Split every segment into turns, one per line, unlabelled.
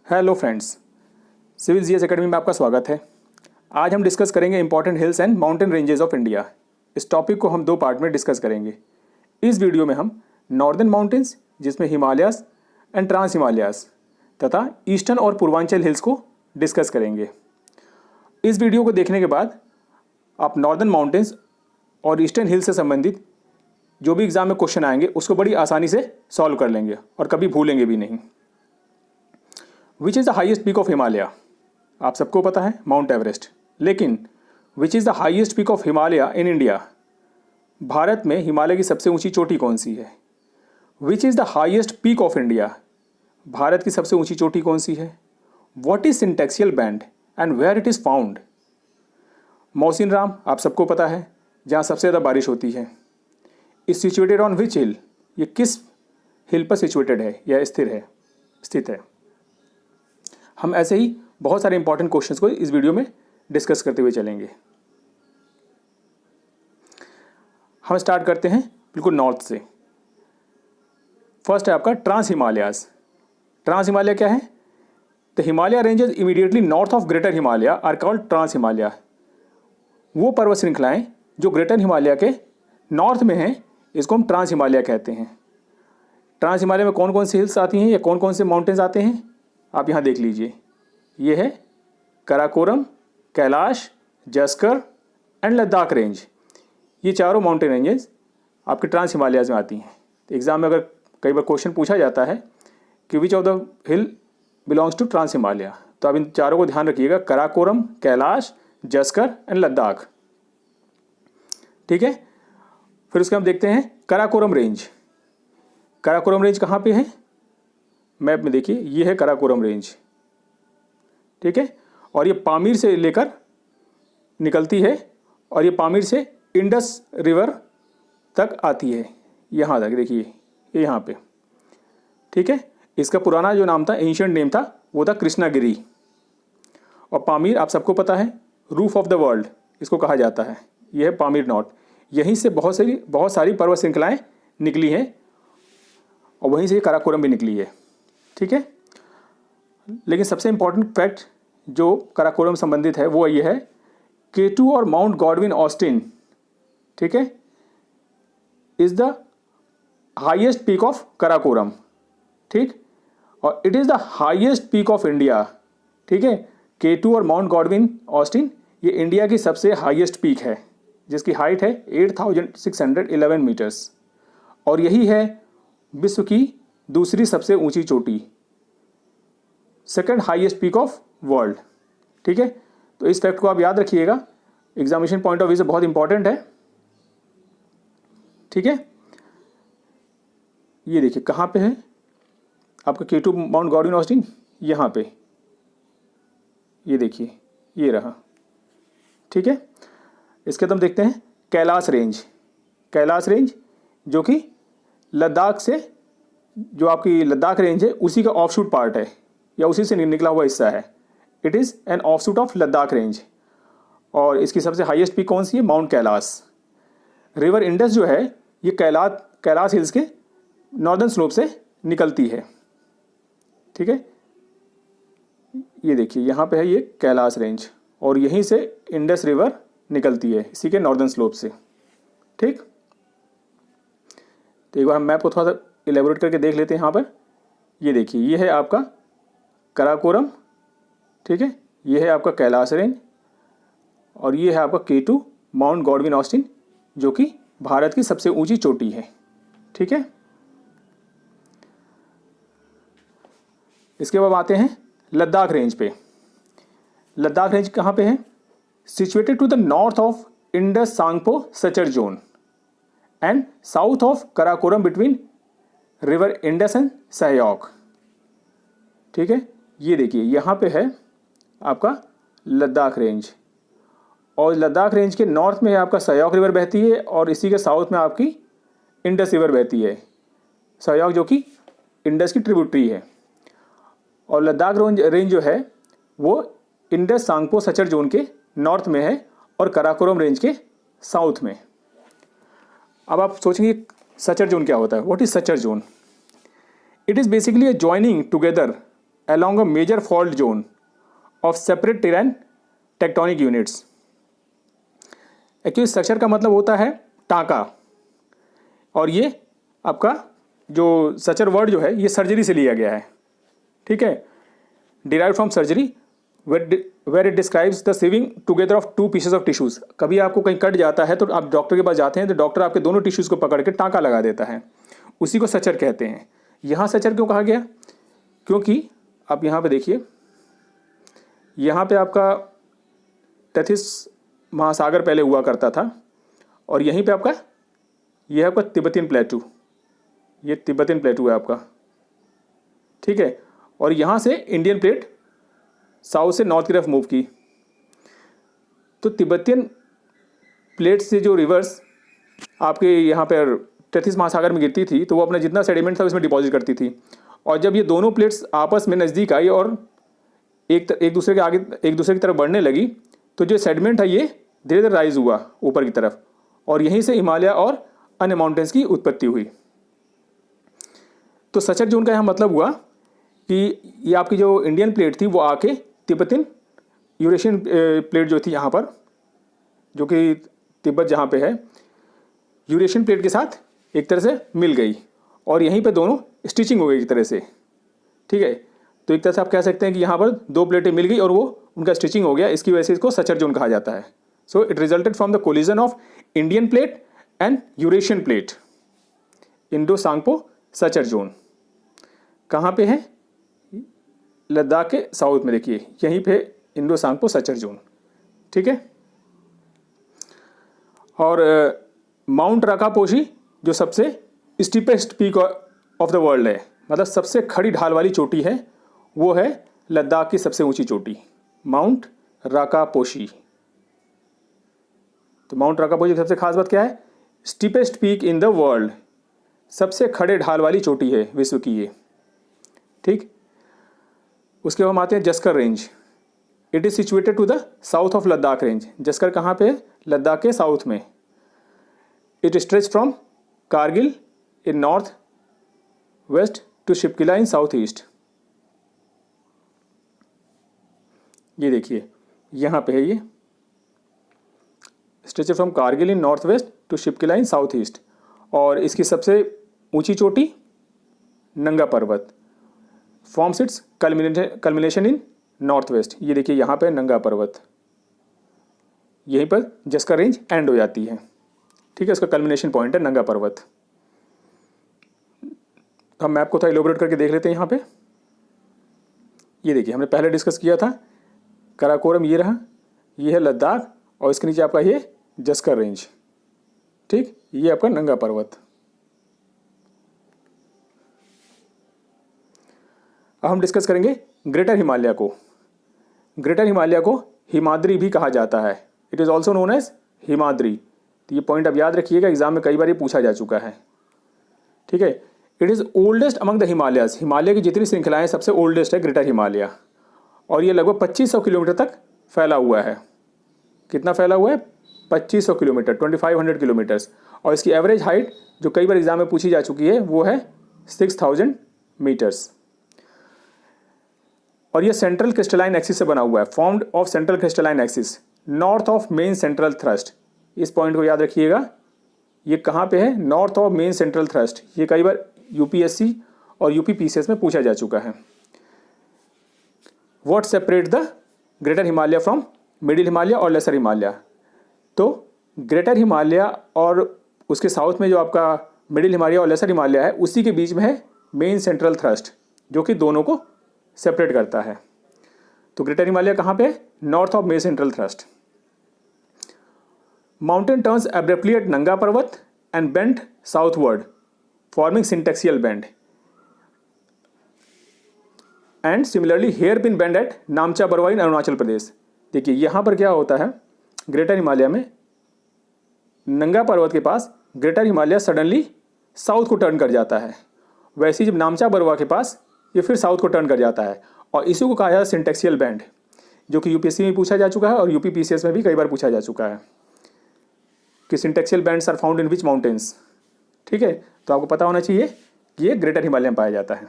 Hello friends, civil GS academy में आपका स्वागत है। आज हम डिस्कस करेंगे important hills and mountain ranges of India. इस टॉपिक को हम दो पार्ट में डिस्कस करेंगे। इस वीडियो में हम नॉर्दर्न माउंटेन्स जिसमें हिमालयास एंड ट्रांस हिमालयास तथा ईस्टर्न और पूर्वांचल हिल्स को डिस्कस करेंगे। इस वीडियो को देखने के बाद आप नॉर्दर्न माउंटेन्स और ईस्टर्न हिल्स से संबंधित जो भी एग्जाम में क्वेश्चन आएंगे उसको बड़ी आसानी से सॉल्व कर लेंगे और कभी भूलेंगे भी नहीं। Which is the highest peak of Himalaya? आप सबको पता है माउंट एवरेस्ट। लेकिन which is the highest peak of Himalaya in India? Bharat में हिमालय की सबसे ऊंची चोटी कौन सी है? Which is the highest peak of India? Bharat की सबसे ऊंची चोटी कौन सी है? What is syntaxial bend and where it is found? Mawsynram आप सबको पता है, जहाँ सबसे ज़्यादा बारिश होती है। इज सिचुएटेड ऑन विच हिल? ये किस हिल पर सिचुएटेड है या स्थित है? हम ऐसे ही बहुत सारे इंपॉर्टेंट क्वेश्चंस को इस वीडियो में डिस्कस करते हुए चलेंगे। हम स्टार्ट करते हैं बिल्कुल नॉर्थ से। फर्स्ट है आपका ट्रांस हिमालयास। ट्रांस हिमालय क्या है? The Himalaya ranges immediately north of greater Himalaya are called trans Himalaya. वो पर्वत श्रृंखलाएं जो ग्रेटर हिमालय के नॉर्थ में हैं, इसको हम ट्रांस हिमालय कहते हैं। ट्रांस हिमालय में कौन कौन सी हिल्स आती हैं या कौन कौन से माउंटेन्स आते हैं, आप यहाँ देख लीजिए। ये है कराकोरम, कैलाश, जस्कर एंड लद्दाख रेंज। ये चारों माउंटेन रेंजेस आपके ट्रांस हिमालयाज में आती हैं। तो एग्जाम में अगर कई बार क्वेश्चन पूछा जाता है कि which of the hill belongs to trans Himalaya, तो आप इन चारों को ध्यान रखिएगा, कराकोरम, कैलाश, जस्कर एंड लद्दाख। ठीक है। फिर उसके हम देखते हैं कराकोरम रेंज। कराकोरम रेंज कहाँ पे है? मैप में देखिए, ये है कराकोरम रेंज। ठीक है। और ये पामीर से लेकर निकलती है और ये पामीर से इंडस रिवर तक आती है, यहाँ तक देखिए, ये यहाँ पे। ठीक है। इसका पुराना जो नाम था, एंशिएंट नेम था, वो था कृष्णागिरी। और पामीर आप सबको पता है रूफ ऑफ द वर्ल्ड इसको कहा जाता है। यह है पामीर नॉट। यहीं से बहुत सारी पर्वत श्रृंखलाएँ निकली हैं और वहीं से कराकोरम भी निकली है। ठीक है। लेकिन सबसे इंपॉर्टेंट फैक्ट जो कराकोरम संबंधित है वो ये है, K2 और माउंट गॉडविन ऑस्टिन, ठीक है, is the highest peak of Karakoram. ठीक। और it is the highest peak of India. ठीक है। K2 और माउंट गॉडविन ऑस्टिन ये इंडिया की सबसे हाईएस्ट पीक है, जिसकी हाइट है 8611 मीटर्स। और यही है विश्व की दूसरी सबसे ऊंची चोटी, second highest peak of world. ठीक है। तो इस फैक्ट को आप याद रखिएगा, एग्जामिनेशन पॉइंट ऑफ व्यू से बहुत इंपॉर्टेंट है। ठीक है। ये देखिए कहाँ पे है आपका K2 माउंट गॉडविन ऑस्टिन, यहाँ पे, ये देखिए, ये रहा। ठीक है। इसके बाद हम देखते हैं कैलाश रेंज। कैलाश रेंज जो कि लद्दाख से, जो आपकी लद्दाख रेंज है उसी का ऑफशूट पार्ट है या उसी से निकला हुआ हिस्सा है। It is an offshoot of Ladakh range. और इसकी सबसे हाईएस्ट पीक कौन सी है? माउंट कैलाश। रिवर इंडस जो है ये कैलाश हिल्स के नॉर्दर्न स्लोप से निकलती है। ठीक है। ये देखिए यहाँ पे है ये कैलाश रेंज और यहीं से इंडस रिवर निकलती है इसी के नॉर्दर्न स्लोप से। ठीक। तो एक बार हम मैप को थोड़ा सा इलेबोरेट करके देख लेते हैं। यहाँ पर ये देखिए, ये है आपका कराकोरम। ठीक है। ये है आपका कैलाश रेंज और ये है आपका K2 माउंट गॉडविन ऑस्टिन जो कि भारत की सबसे ऊंची चोटी है। ठीक है। इसके बाद आते हैं लद्दाख रेंज पे। लद्दाख रेंज कहाँ पे है? Situated to the north of Indus Tsangpo suture zone and south of Karakoram between river Indus and Shyok. ठीक है। ये देखिए यहाँ पे है आपका लद्दाख रेंज और लद्दाख रेंज के नॉर्थ में आपका सहयोग रिवर बहती है और इसी के साउथ में आपकी इंडस रिवर बहती है। सहयोग जो कि इंडस की ट्रिब्यूटरी है और लद्दाख रेंज जो है वो इंडस सांगपो सचर जोन के नॉर्थ में है और कराकोरम रेंज के साउथ में। अब आप सोचेंगे सचर जोन क्या होता है? What is suture zone? It is basically a joining together along a major fault zone of separate terrain tectonic units। Actually structure का मतलब होता है टाँका, और ये आपका जो स्ट्रक्चर वर्ड जो है ये सर्जरी से लिया गया है, ठीक है, derive from surgery where it describes the sewing together of two pieces of tissues. कभी आपको कहीं कट जाता है तो आप डॉक्टर के पास जाते हैं तो डॉक्टर आपके दोनों टिश्यूज़ को पकड़ के टाँका लगा देता है, उसी को सचर कहते हैं। यहाँ सचर क्यों कहा गया? क्योंकि आप यहाँ पे देखिए, यहाँ पे आपका टेथिस महासागर पहले हुआ करता था, और यहीं पे आपका यह है आपका तिब्बतियन प्लेटू, ये तिब्बतियन प्लेटू है आपका, ठीक है, और यहाँ से इंडियन प्लेट साउथ से नॉर्थ की तरफ मूव की। तो तिब्बतियन प्लेट से जो रिवर्स आपके यहाँ पर टेथिस महासागर में गिरती थी तो वो अपना जितना सेडिमेंट था उसमें डिपॉजिट करती थी, और जब ये दोनों प्लेट्स आपस में नज़दीक आई और एक दूसरे के आगे एक दूसरे की तरफ बढ़ने लगी तो जो सेडिमेंट है ये धीरे धीरे राइज हुआ ऊपर की तरफ, और यहीं से हिमालय और अन्य माउंटेन्स की उत्पत्ति हुई। तो सचर जोन का यहाँ मतलब हुआ कि ये आपकी जो इंडियन प्लेट थी वो आके तिब्बतियन यूरेशियन प्लेट जो थी यहाँ पर, जो कि तिब्बत जहाँ पे है, यूरेशियन प्लेट के साथ एक तरह से मिल गई, और यहीं पे दोनों स्टिचिंग हो गई एक तरह से, ठीक है। तो एक तरह से आप कह सकते हैं कि यहाँ पर दो प्लेटें मिल गई और वो उनका स्टिचिंग हो गया, इसकी वजह से इसको सचर जोन कहा जाता है। So it resulted from the collision of Indian plate and Eurasian plate, Indo Tsangpo suture zone. कहाँ पे है? लद्दाख के साउथ में, देखिए यहीं पे इंडो सांगपो सचर जोन, ठीक है। और माउंट राकापोशी जो सबसे steepest peak of the world है, मतलब सबसे खड़ी ढाल वाली चोटी है, वो है लद्दाख की सबसे ऊंची चोटी, माउंट राकापोशी। तो माउंट राकापोशी की सबसे खास बात क्या है? Steepest peak in the world, सबसे खड़े ढाल वाली चोटी है विश्व की ये, ठीक। उसके बाद हम आते हैं Zaskar range. It is situated to the south of Ladakh range. Zaskar कहाँ पे है? लद्दाख के साउथ में। It stretch from Kargil in north west to Shipkila in south east. ये देखिए यहाँ पे है, ये stretch from Kargil in north west to Shipkila in south east. और इसकी सबसे ऊंची चोटी Nanga Parbat, forms its culmination in north west. ये देखिए यहाँ पे नंगा पर्वत, यहीं पर जस्कर रेंज एंड हो जाती है, ठीक है। इसका कल्मिनेशन पॉइंट है नंगा पर्वत। हम मैप को थोड़ा इलोबरेट करके देख लेते हैं। यहाँ पे ये देखिए, हमने पहले डिस्कस किया था कराकोरम, ये रहा, ये है लद्दाख, और इसके नीचे आपका ये जस्कर रेंज, ठीक, ये आपका नंगा पर्वत। अब हम डिस्कस करेंगे ग्रेटर हिमालय को। ग्रेटर हिमालय को हिमाद्री भी कहा जाता है, it is also known as Himadri. तो ये पॉइंट अब याद रखिएगा, एग्जाम में कई बार ये पूछा जा चुका है, ठीक है। It is oldest among the Himalayas. Himalaya की जितनी श्रृंखलाएं सबसे ओल्डेस्ट है ग्रेटर हिमालय, और ये लगभग 2500 किलोमीटर तक फैला हुआ है। कितना फैला हुआ है? 2500 किलोमीटर, 2500 किलोमीटर्स। और इसकी एवरेज हाइट जो कई बार एग्जाम में पूछी जा चुकी है वो है 6000 मीटर्स। और ये सेंट्रल क्रिस्टलाइन एक्सिस से बना हुआ है, formed of central crystalline axis north of main central thrust. इस पॉइंट को याद रखिएगा, ये कहाँ पे है? North of main central thrust. ये कई बार यूपीएससी और यूपीपीसीएस में पूछा जा चुका है। What separate the greater Himalaya from middle Himalaya और लेसर हिमालय? तो ग्रेटर हिमालय और उसके साउथ में जो आपका मिडिल हिमालय और लेसर हिमालय है, उसी के बीच में है मेन सेंट्रल थ्रस्ट, जो कि दोनों को सेपरेट करता है। तो ग्रेटर हिमालय कहाँ पे है? North of main central thrust. Mountain turns abruptly at Nanga Parbat and bend southward forming syntaxial bend, and similarly hairpin bend at Namcha Barwa in Arunachal Pradesh. देखिए यहाँ पर क्या होता है, ग्रेटर हिमालय में नंगा पर्वत के पास ग्रेटर हिमालय सडनली साउथ को टर्न कर जाता है, वैसे ही जब नामचा बरवा के पास ये फिर साउथ को टर्न कर जाता है, और इसी को कहा जाता है सिंटेक्सियल बैंड, जो कि यूपीएससी में पूछा जा चुका है और यूपीपीसीएस में भी कई बार पूछा जा चुका है कि syntaxial bands are found in which mountains, ठीक है। तो आपको पता होना चाहिए कि ये ग्रेटर हिमालय में पाया जाता है।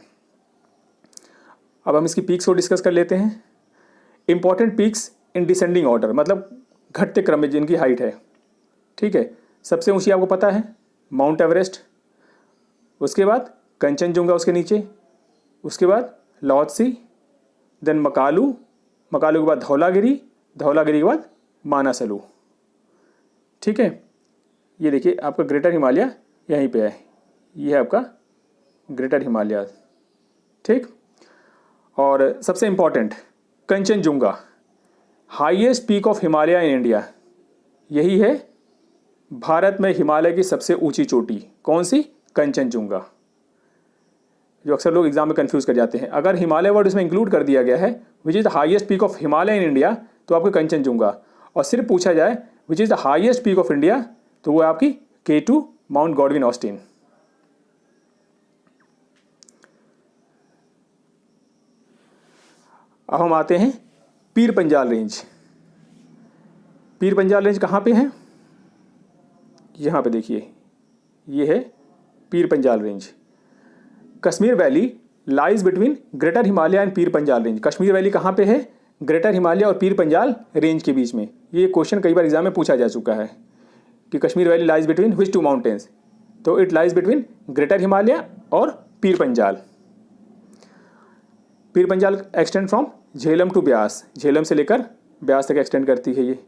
अब हम इसकी पीक्स को डिस्कस कर लेते हैं। Important peaks in descending order, मतलब घटते क्रम में जिनकी हाइट है। ठीक है, सबसे ऊंची आपको पता है माउंट एवरेस्ट, उसके बाद कंचनजुंगा उसके नीचे, उसके बाद लाओत्से, देन मकालू, मकालू के बाद धौलागिरी, धौलागिरी के बाद मानसलू। ठीक है, ये देखिए आपका ग्रेटर हिमालय यहीं पे है, ये है आपका ग्रेटर हिमालय। ठीक, और सबसे important Kanchenjunga, highest peak of Himalaya in India, यही है भारत में हिमालय की सबसे ऊंची चोटी। कौन सी? कंचनजुंगा, जो अक्सर लोग एग्जाम में कंफ्यूज कर जाते हैं। अगर हिमालय वर्ड इसमें इंक्लूड कर दिया गया है which is the highest peak of Himalaya in India, तो आपको कंचनजुंगा, और सिर्फ पूछा जाए विच is the highest peak of India, तो वो आपकी K2 माउंट गॉडविन ऑस्टिन। अब हम आते हैं पीर पंजाल रेंज। पीर पंजाल रेंज कहाँ पे है? यहाँ पे देखिए, ये है Pir Panjal range. Kashmir valley lies between greater Himalaya and Pir Panjal range. Kashmir valley कहाँ पे है? ग्रेटर हिमालय और पीर पंजाल रेंज के बीच में। ये क्वेश्चन कई बार एग्जाम में पूछा जा चुका है कि Kashmir valley lies between which two mountains, तो it lies between greater Himalaya और Pir Panjal. Pir Panjal extend from Jhelum to Beas, Jhelum से लेकर ब्यास तक एक्सटेंड करती है ये,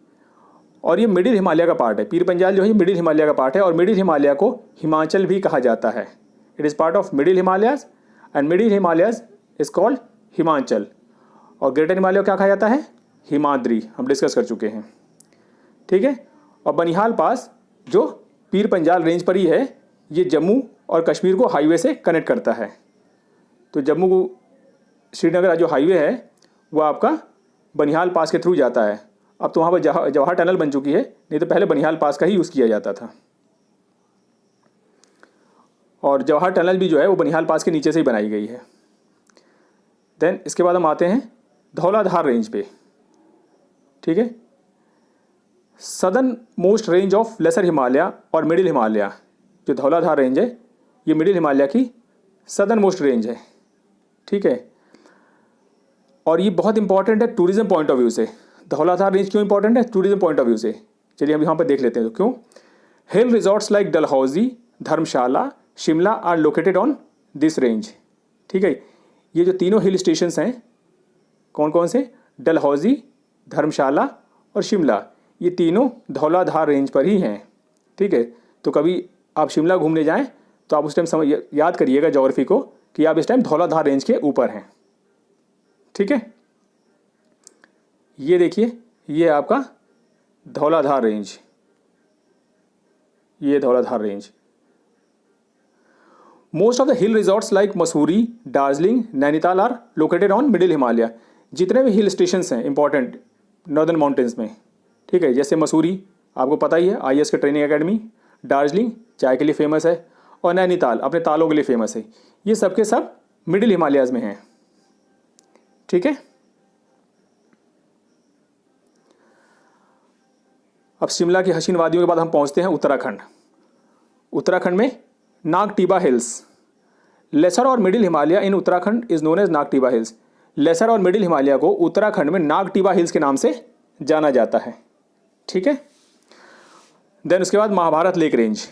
और ये मिडिल हिमालय का पार्ट है। पीर पंजाल जो है मिडिल हिमालय का पार्ट है, और मिडिल हिमालय को हिमाचल भी कहा जाता है। It is part of middle Himalayas, and middle Himalayas is called Himachal. और ग्रेटर हिमालय को क्या कहा जाता है? हिमाद्री, हम डिस्कस कर चुके हैं। ठीक है, और बनिहाल पास जो पीर पंजाल रेंज पर ही है, ये जम्मू और कश्मीर को हाईवे से कनेक्ट करता है। तो जम्मू श्रीनगर जो हाईवे है वो आपका बनिहाल पास के थ्रू जाता है। अब तो वहाँ पर जवाहर टनल बन चुकी है, नहीं तो पहले बनिहाल पास का ही यूज़ किया जाता था। और जवाहर टनल भी जो है वो बनिहाल पास के नीचे से ही बनाई गई है। देन इसके बाद हम आते हैं धौलाधार रेंज पे। ठीक है, southern most range of lesser Himalaya और मिडिल हिमालय। जो धौलाधार रेंज है ये मिडिल हिमालय की सदर्न मोस्ट रेंज है। ठीक है, और ये बहुत इंपॉर्टेंट है टूरिज्म पॉइंट ऑफ व्यू से। धौलाधार रेंज क्यों इंपॉर्टेंट है? टूरिज्म पॉइंट ऑफ व्यू से। चलिए हम यहाँ पर देख लेते हैं तो क्यों। Hill resorts like Dalhousie, Dharamshala, Shimla are located on this range. ठीक है, ये जो तीनों हिल स्टेशंस हैं कौन कौन से? डलहौजी, धर्मशाला और शिमला, ये तीनों धौलाधार रेंज पर ही हैं। ठीक है, तो कभी आप शिमला घूमने जाएं तो आप उस टाइम याद करिएगा ज्योग्राफी को कि आप इस टाइम धौलाधार रेंज के ऊपर हैं। ठीक है, ये देखिए, ये आपका धौलाधार रेंज, ये Dhauladhar range. Most of the hill resorts like Mussoorie, Darjeeling, Nainital are located on middle Himalaya. जितने भी हिल स्टेशंस हैं इंपॉर्टेंट नॉर्दर्न माउंटेन्स में, ठीक है, जैसे मसूरी आपको पता ही है IAS के ट्रेनिंग एकेडमी, दार्जिलिंग चाय के लिए फेमस है, और नैनीताल अपने तालों के लिए फेमस है। ये सब के सब मिडिल हिमालयाज में हैं। ठीक है, अब शिमला की हसीन वादियों के बाद हम पहुंचते हैं उत्तराखंड। उत्तराखंड में नागटिबा हिल्स। लेसर और middle Himalaya in Uttarakhand is known as Nagtibba hills. Lesser और मिडिल हिमालय को उत्तराखंड में नागटिबा हिल्स के नाम से जाना जाता है। ठीक है, देन उसके बाद महाभारत लेक रेंज।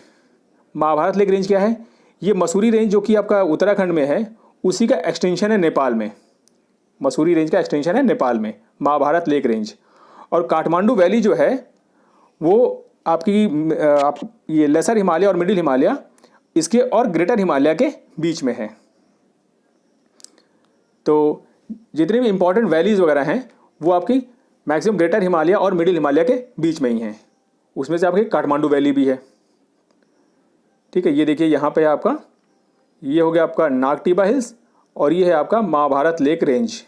महाभारत लेक रेंज क्या है? ये मसूरी रेंज जो कि आपका उत्तराखंड में है, उसी का एक्सटेंशन है नेपाल में। मसूरी रेंज का एक्सटेंशन है नेपाल में, महाभारत लेक रेंज। और काठमांडू वैली जो है वो आपकी ये लेसर हिमालय और मिडिल हिमालय इसके और ग्रेटर हिमालय के बीच में है। तो जितने भी इंपॉर्टेंट वैलीज वगैरह हैं वो आपकी मैक्सिमम ग्रेटर हिमालय और मिडिल हिमालय के बीच में ही हैं। उसमें से आपकी काठमांडू वैली भी है। ठीक है, ये देखिए यहाँ पे आपका ये हो गया आपका नागटिबा हिल्स, और ये है आपका महाभारत लेक रेंज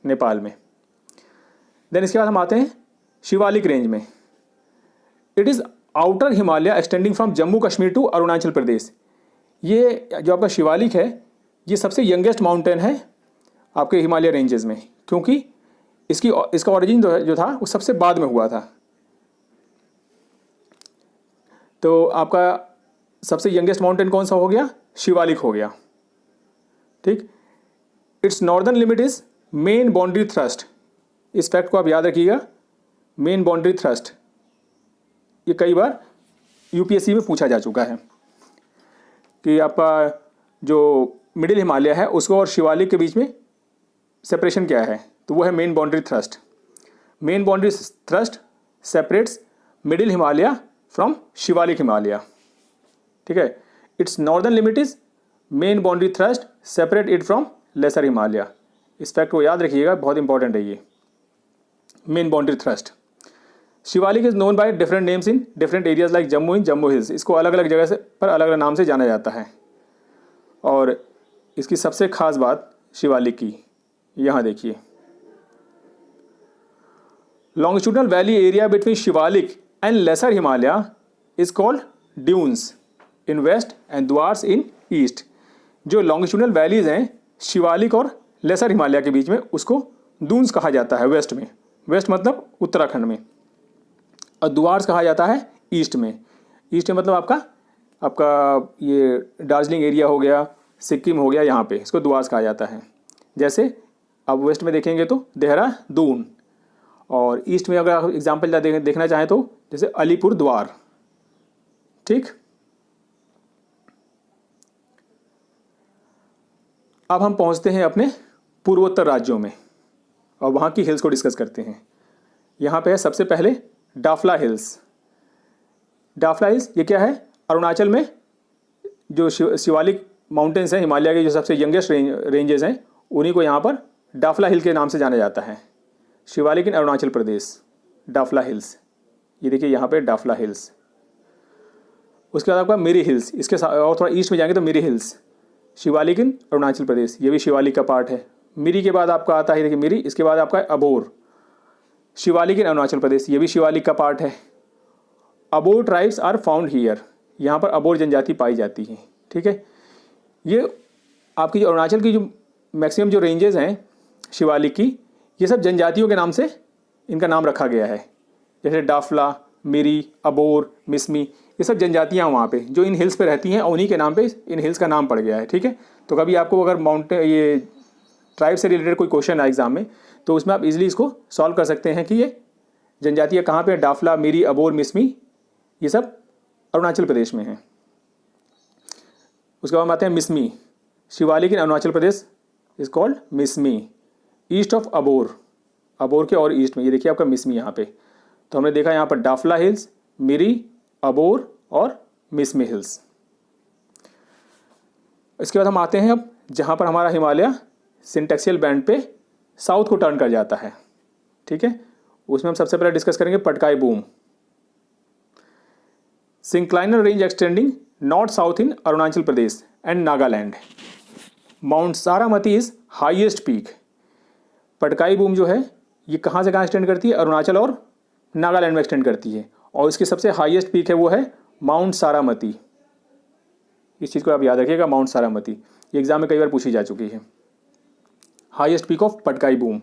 नेपाल में। देन इसके बाद हम आते हैं शिवालिक रेंज में। It is outer Himalaya extending from Jammu Kashmir to Arunachal Pradesh. ये जो आपका शिवालिक है ये सबसे यंगेस्ट माउंटेन है आपके हिमालय रेंजेस में, क्योंकि इसका ओरिजिन जो था वो सबसे बाद में हुआ था। तो आपका सबसे यंगेस्ट माउंटेन कौन सा हो गया? शिवालिक हो गया। ठीक, it's northern limit is main boundary thrust. इस फैक्ट को आप याद रखिएगा, मेन बाउंड्री थ्रस्ट, ये कई बार यूपीएससी में पूछा जा चुका है कि आपका जो मिडिल हिमालय है उसको और शिवालिक के बीच में सेपरेशन क्या है, तो वो है main boundary thrust. Main boundary thrust separates middle Himalaya from Shivalik Himalaya, ठीक है। Its northern limit is main boundary thrust separate it from lesser Himalaya. इस फैक्ट को याद रखिएगा, बहुत इंपॉर्टेंट है ये main boundary thrust. Shivalik is known by different names in different areas like Jammu in Jammu hills. इसको अलग अलग जगह से पर अलग अलग नाम से जाना जाता है। और इसकी सबसे खास बात शिवालिक की, यहाँ देखिए, longitudinal valley area between Shivalik and lesser Himalaya is called Duns in west and Duars in east. जो लॉन्गिट्यूडनल वैलीज हैं शिवालिक और लेसर हिमालय के बीच में, उसको दून्स कहा जाता है वेस्ट में। वेस्ट मतलब उत्तराखंड में, और द्वार्स कहा जाता है ईस्ट में। ईस्ट में मतलब आपका ये दार्जिलिंग एरिया हो गया, सिक्किम हो गया, यहाँ पे इसको द्वार्स कहा जाता है। जैसे अब वेस्ट में देखेंगे तो देहरादून, और ईस्ट में अगर आप एग्जाम्पल देखना चाहें तो जैसे अलीपुर द्वार, ठीक। अब हम पहुंचते हैं अपने पूर्वोत्तर राज्यों में और वहाँ की हिल्स को डिस्कस करते हैं। यहाँ पे है सबसे पहले डाफला हिल्स। डाफला हिल्स ये क्या है, अरुणाचल में जो शिवालिक माउंटेन्स हैं, हिमालय के जो सबसे यंगेस्ट रेंजेस हैं, उन्हीं को यहाँ पर डाफला हिल के नाम से जाना जाता है। Shivalik in Arunachal Pradesh, Dafla hills, ये देखिए यहाँ पे डाफला हिल्स। उसके बाद आपका मिरी हिल्स, इसके और थोड़ा ईस्ट में जाएंगे तो मिरी हिल्स, शिवालिक इन अरुणाचल प्रदेश, ये भी शिवालिक का पार्ट है। मिरी के बाद आपका आता है, देखिए मिरी, इसके बाद आपका अबोर, शिवालिक इन अरुणाचल प्रदेश, ये भी शिवालिक का पार्ट है। Abor tribes are found here, यहाँ पर अबोर जनजाति पाई जाती है, ठीक है। ये आपकी जो अरुणाचल की जो मैक्सिमम जो रेंजेस हैं शिवालिक की, ये सब जनजातियों के नाम से इनका नाम रखा गया है। जैसे डाफला, मिरी, अबोर, मिसमी, ये सब जनजातियाँ वहाँ पे जो इन हिल्स पे रहती हैं और उन्हीं के नाम पे इन हिल्स का नाम पड़ गया है, ठीक है। तो कभी आपको अगर माउंटेन ये ट्राइब से रिलेटेड कोई क्वेश्चन आए एग्जाम में, तो उसमें आप इजीली इसको सॉल्व कर सकते हैं कि ये जनजातियाँ कहाँ पे, डाफला, मिरी, अबोर, मिसमी, ये सब अरुणाचल प्रदेश में हैं। उसके बाद आते हैं Mishmi, Shivalik in Arunachal Pradesh is called Mishmi, east of Abor, Abor के और ईस्ट में, ये देखिए आपका मिसमी यहाँ पे। तो हमने देखा यहाँ पर डाफला हिल्स, मिरी, अबोर और मिसमी हिल्स। इसके बाद हम आते हैं अब जहाँ पर हमारा हिमालय सिंटेक्सियल बैंड पे साउथ को टर्न कर जाता है, ठीक है। उसमें हम सबसे पहले डिस्कस करेंगे Patkai Bum, synclinal range extending north south in Arunachal Pradesh and Nagaland. Mount Saramati is highest peak. Patkai Bum जो है ये कहाँ से कहाँ एक्सटेंड करती है, अरुणाचल और नागालैंड में एक्सटेंड करती है, और इसकी सबसे हाईएस्ट पीक है वो है माउंट सारामती। इस चीज़ को आप याद रखिएगा, माउंट सारामती, ये एग्जाम में कई बार पूछी जा चुकी है। Highest peak of Patkai boom,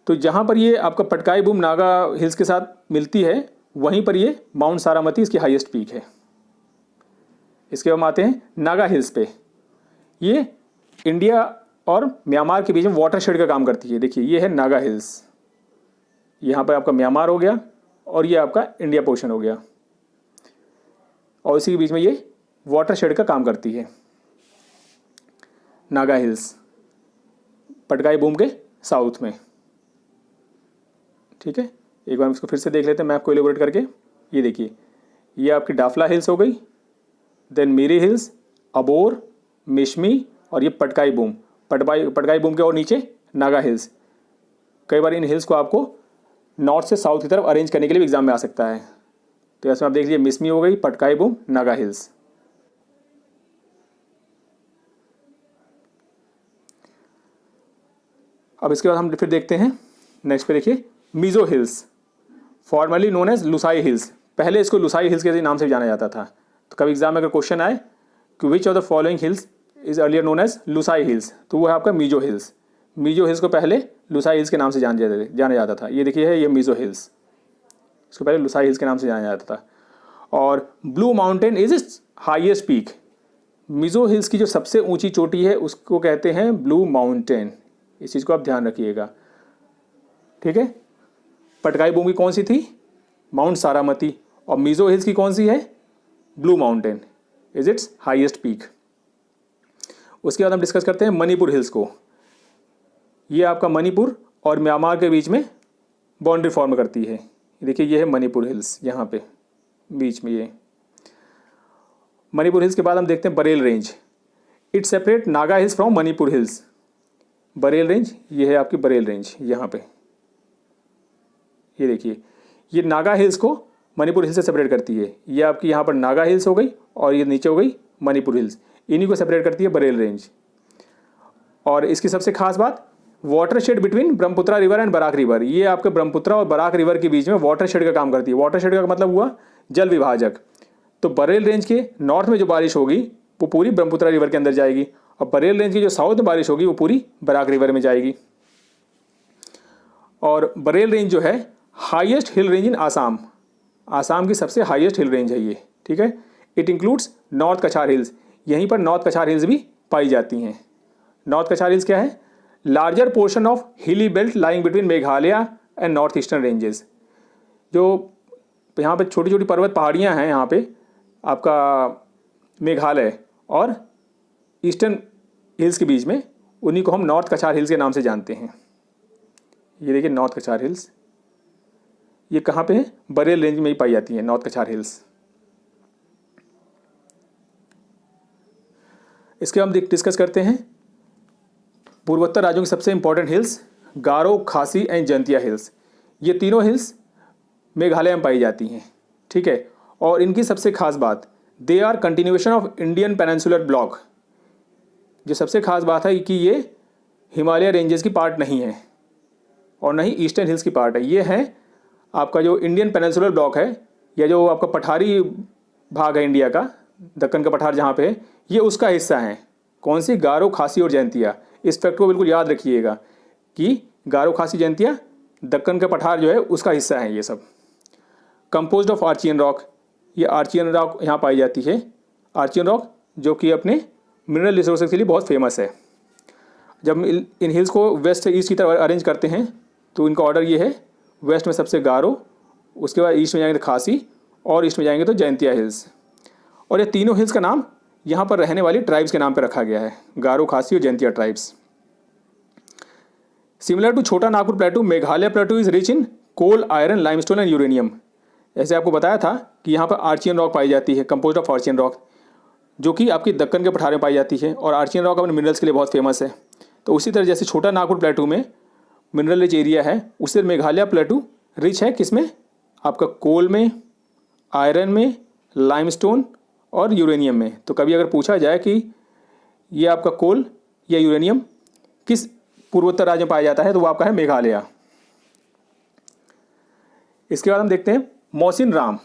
तो जहाँ पर ये आपका पटकाई बूम नागा हिल्स के साथ मिलती है, वहीं पर ये माउंट सारामती इसकी हाईएस्ट पीक है। इसके बाद हम आते हैं नागा हिल्स पे। ये इंडिया और म्यांमार के बीच में वाटर शेड का काम करती है। देखिए ये है नागा हिल्स, यहाँ पर आपका म्यांमार हो गया और ये आपका इंडिया पोर्शन हो गया, और इसी के बीच में ये वाटर शेड का काम करती है। नागा हिल्स पटकाई बूम के साउथ में, ठीक है। एक बार इसको फिर से देख लेते हैं मैप को एलिबोरेट करके। ये देखिए ये आपकी डाफला हिल्स हो गई, देन मिरी हिल्स, अबोर, मिशमी, और ये पटकाई बूम, पटकाई बूम के और नीचे नागा हिल्स। कई बार इन हिल्स को आपको नॉर्थ से साउथ की तरफ अरेंज करने के लिए एग्जाम में आ सकता है। तो ऐसे आप देख लीजिए मिसमी हो गई, पटकाई बूम, नागा हिल्स। अब इसके बाद हम फिर देखते हैं नेक्स्ट पे, देखिए Mizo hills, formerly known as Lushai hills. पहले इसको लुसाई हिल्स के नाम से जाना जाता था। तो कभी एग्जाम में अगर क्वेश्चन आए कि which of the following hills is earlier known as Lushai hills, तो वो है आपका मिजो हिल्स। मिजो हिल्स को पहले लुसाई हिल्स के नाम से जाना जाता था। ये देखिए है ये मिजो हिल्स, इसको पहले लुसाई हिल्स के नाम से जाना जाता था। और blue mountain is it's highest peak, Mizo hills की जो सबसे ऊंची चोटी है उसको कहते हैं ब्लू माउंटेन। इस चीज़ को आप ध्यान रखिएगा, ठीक है। पटकाई भूमि कौन सी थी? माउंट सारामती। और मिज़ो हिल्स की कौन सी है? Blue mountain is it's highest peak. उसके बाद हम डिस्कस करते हैं मणिपुर हिल्स को। ये आपका मणिपुर और म्यांमार के बीच में बाउंड्री फॉर्म करती है। देखिए ये है मणिपुर हिल्स, यहाँ पे बीच में ये मणिपुर हिल्स के बाद हम देखते हैं Barail range. It separate Naga hills from Manipur hills. Barail range, ये है आपकी बरेल रेंज यहाँ पे, ये देखिए ये नागा हिल्स को मणिपुर हिल्स से सेपरेट करती है। ये आपकी यहाँ पर नागा हिल्स हो गई और ये नीचे हो गई मणिपुर हिल्स, इन्हीं को सेपरेट करती है बरेल रेंज। और इसकी सबसे खास बात, water shed between Brahmaputra river and Barak river. ये आपके ब्रह्मपुत्रा और बराक रिवर के बीच में वाटर शेड का काम करती है। वाटर शेड का मतलब हुआ जल विभाजक। तो बरेल रेंज के नॉर्थ में जो बारिश होगी वो पूरी ब्रह्मपुत्रा रिवर के अंदर जाएगी, और बरेल रेंज की जो साउथ में बारिश होगी वो पूरी बराक रिवर में जाएगी। और बरेल रेंज जो है हाईएस्ट हिल रेंज इन आसाम। आसाम की सबसे हाईएस्ट हिल रेंज है ये, ठीक है। इट इंक्लूड्स नॉर्थ कछार हिल्स। यहीं पर नॉर्थ कछार हिल्स भी पाई जाती हैं। नॉर्थ कछार हिल्स क्या है? लार्जर पोर्शन ऑफ हिली belt lying between Meghalaya and north eastern ranges. जो यहाँ पे छोटी छोटी पर्वत पहाड़ियाँ हैं यहाँ पे आपका मेघालय और ईस्टर्न हिल्स के बीच में, उन्हीं को हम नॉर्थ कछार हिल्स के नाम से जानते हैं। ये देखिए नॉर्थ कछार हिल्स, ये कहाँ पे है? बरेल रेंज में ही पाई जाती है नॉर्थ कछार हिल्स। इसके हम डिस्कस करते हैं पूर्वोत्तर राज्यों की सबसे इंपॉर्टेंट हिल्स, गारो, खासी एंड जंतिया हिल्स। ये तीनों हिल्स मेघालय में पाई जाती हैं, ठीक है। और इनकी सबसे खास बात, they are continuation of Indian peninsular block. जो सबसे खास बात है कि ये हिमालय रेंजेस की पार्ट नहीं है और न ही ईस्टर्न हिल्स की पार्ट है। ये है आपका जो इंडियन पेनिनसुलर ब्लॉक है, या जो आपका पठारी भाग है इंडिया का, दक्कन का पठार जहाँ पे है, ये उसका हिस्सा है। कौन सी? गारो, खासी और जयंतिया। इस फैक्ट को बिल्कुल याद रखिएगा कि गारो, खासी, जयंतिया दक्कन का पठार जो है उसका हिस्सा है ये सब। Composed of archean rock. ये आर्चियन रॉक यहाँ पाई जाती है। आर्चियन रॉक जो कि अपने मिनरल रिसोर्सेज के लिए बहुत फेमस है। जब इन हिल्स को वेस्ट से ईस्ट की तरफ अरेंज करते हैं तो इनका ऑर्डर ये है, वेस्ट में सबसे गारो, उसके बाद ईस्ट में जाएंगे तो खासी, और ईस्ट में जाएंगे तो जयंतिया हिल्स। और ये तीनों हिल्स का नाम यहाँ पर रहने वाली ट्राइब्स के नाम पर रखा गया है, गारो, खासी और Jaintia tribes. Similar to Chota Nagpur plateau, Meghalaya plateau is rich in coal, iron, limestone and uranium. ऐसे आपको बताया था कि यहाँ पर आर्चियन रॉक पाई जाती है, कंपोज्ड ऑफ आर्चियन रॉक, जो कि आपकी दक्कन के पठार में पाई जाती है। और आर्चियन रॉक अपने मिनरल्स के लिए बहुत फेमस है। तो उसी तरह जैसे छोटा नागपुर प्लेटू में मिनरल रिच एरिया है, उससे मेघालय प्लेटू रिच है किसमें? आपका कोल में, आयरन में, लाइमस्टोन और यूरेनियम में। तो कभी अगर पूछा जाए कि ये आपका कोल या यूरेनियम किस पूर्वोत्तर राज्य में पाया जाता है, तो वो आपका है मेघालय। इसके बाद हम देखते हैं Mawsynram,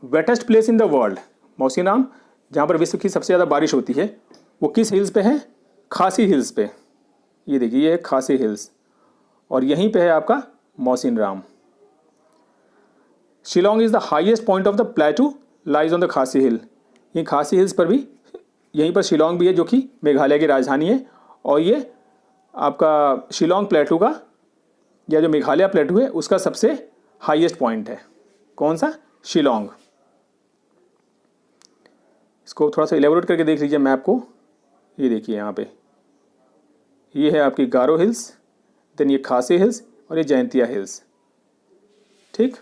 wettest place in the world. Mawsynram जहाँ पर विश्व की सबसे ज़्यादा बारिश होती है, वो किस हिल्स पे है? खासी हिल्स पे। ये देखिए ये खासी हिल्स, और यहीं पे है आपका Mawsynram. Shillong is the highest point of the plateau lies on the Khasi hill. ये खासी हिल्स पर भी, यहीं पर शिलोंग भी है जो कि मेघालय की राजधानी है। और ये आपका शिलोंग प्लेटू का, या जो मेघालय प्लेटू है उसका सबसे हाईएस्ट पॉइंट है। कौन सा? शिलोंग। इसको थोड़ा सा एलेबोरेट करके देख लीजिए मैप को। ये देखिए यहाँ पे ये है आपकी गारो हिल्स, देन ये खासी हिल्स और ये जयंतिया हिल्स, ठीक।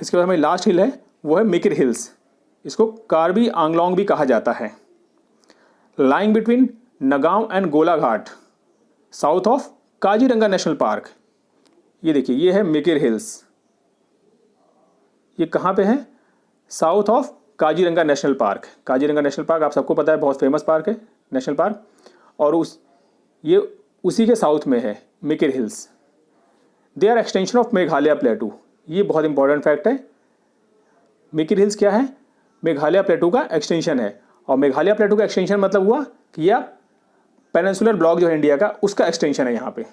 इसके बाद हमारी लास्ट हिल है, वो है मिकिर हिल्स। इसको कार्बी आंगलोंग भी कहा जाता है। Lying between Nagaon and Golaghat, south of Kaziranga national park. ये देखिए ये है मिकिर हिल्स। ये कहाँ पे है? South of Kaziranga national park. Kaziranga national park आप सबको पता है, बहुत फेमस पार्क है, नेशनल पार्क। और ये उसी के साउथ में है Mikir hills. They are extension of Meghalaya plateau. ये बहुत इंपॉर्टेंट फैक्ट है। मिकिर हिल्स क्या है? मेघालय प्लेटू का एक्सटेंशन है। और मेघालय प्लेटू का एक्सटेंशन मतलब हुआ कि यह पेनिनसुलर ब्लॉक जो है इंडिया का, उसका एक्सटेंशन है यहाँ पे।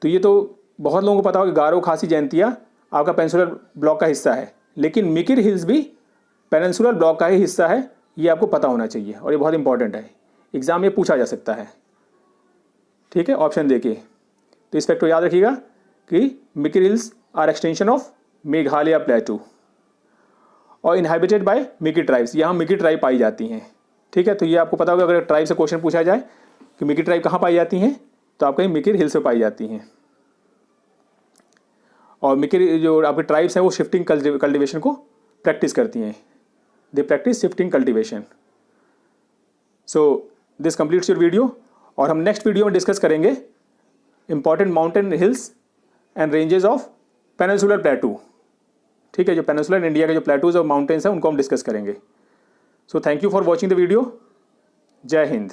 तो ये तो बहुत लोगों को पता होगा कि गारो, खासी, जयंतिया आपका पेनिनसुलर ब्लॉक का हिस्सा है, लेकिन मिकिर हिल्स भी पेनिनसुलर ब्लॉक का ही हिस्सा है, ये आपको पता होना चाहिए और ये बहुत इंपॉर्टेंट है, एग्जाम में पूछा जा सकता है। ठीक है, ऑप्शन देखिए, तो इस फैक्ट को याद रखिएगा कि Mikir hills are extension of Meghalaya plateau और इनहेबिटेड बाय मिकिर ट्राइब्स, यहाँ मिकिर ट्राइब पाई जाती हैं। ठीक है, तो ये आपको पता होगा, अगर ट्राइब से क्वेश्चन पूछा जाए कि मिकिर ट्राइब कहाँ पाई जाती हैं, तो आप कहीं मिकिर हिल्स में पाई जाती हैं। और मिकिर जो आपके ट्राइब्स हैं वो शिफ्टिंग कल्टिवेशन को प्रैक्टिस करती हैं, they practice shifting cultivation. So this completes your video, और हम नेक्स्ट वीडियो में डिस्कस करेंगे important mountain hills and ranges of peninsular plateau. ठीक है, जो पेनिनसुलर इंडिया के जो प्लेटूज और माउंटेन्स हैं उनको हम डिस्कस करेंगे। So thank you for watching the video. जय हिंद।